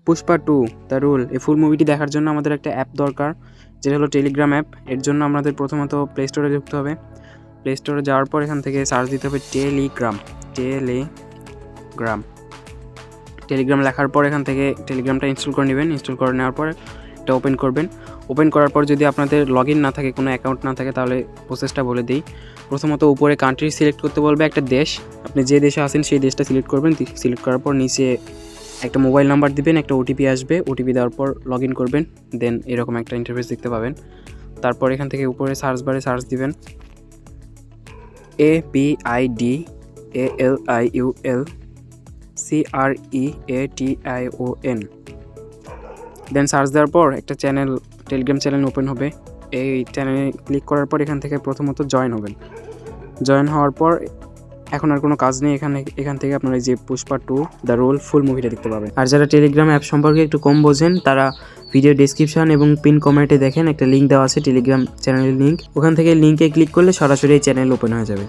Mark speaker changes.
Speaker 1: Pushpa 2 the rule এই ফুল মুভিটি দেখার জন্য আমাদের একটা অ্যাপ দরকার, যেটা হলো টেলিগ্রাম অ্যাপ। এর জন্য আমাদের প্রথমত প্লে স্টোরে ঢুকতে হবে। প্লে স্টোরে যাওয়ার পর এখান থেকে সার্চ দিতে হবে টেলিগ্রাম। টেলিগ্রাম লেখার পর এখান থেকে টেলিগ্রামটা ইনস্টল করে নেবেন। ইনস্টল করে নেওয়ার পর এটা ওপেন করবেন। ওপেন করার পর যদি আপনাদের লগ ইন না থাকে, কোনো অ্যাকাউন্ট না থাকে, তাহলে প্রসেসটা বলে দিই। প্রথমত উপরে কান্ট্রি সিলেক্ট করতে বলবে, একটা দেশ, আপনি যে দেশে আছেন সেই দেশটা সিলেক্ট করবেন। সিলেক্ট করার পর নিচে একটা মোবাইল নাম্বার দিবেন, একটা ওটিপি আসবে। ওটিপি দেওয়ার পর লগ ইন করবেন, দেন এরকম একটা ইন্টারফেস দেখতে পাবেন। তারপর এখান থেকে উপরে সার্চ বারে সার্চ দিবেন APIDALIUL CREATION। দেন সার্চ দেওয়ার পর একটা টেলিগ্রাম চ্যানেল ওপেন হবে। এই চ্যানেলে ক্লিক করার পর এখান থেকে প্রথমত জয়েন হবেন। জয়েন হওয়ার পর এখন আর কোনো কাজ নেই। এখান থেকে আপনারা যে পুষ্পা 2 দ্য রোল ফুল মুভিটা দেখতে পাবেন। আর যারা টেলিগ্রাম অ্যাপ সম্পর্কে একটু কম বোঝেন, তারা ভিডিও ডেসক্রিপশন এবং পিন কমেন্টে দেখেন, একটা লিঙ্ক দেওয়া আছে টেলিগ্রাম চ্যানেলের লিঙ্ক। ওখান থেকে লিঙ্কে ক্লিক করলে সরাসরি এই চ্যানেল ওপেন হয়ে যাবে।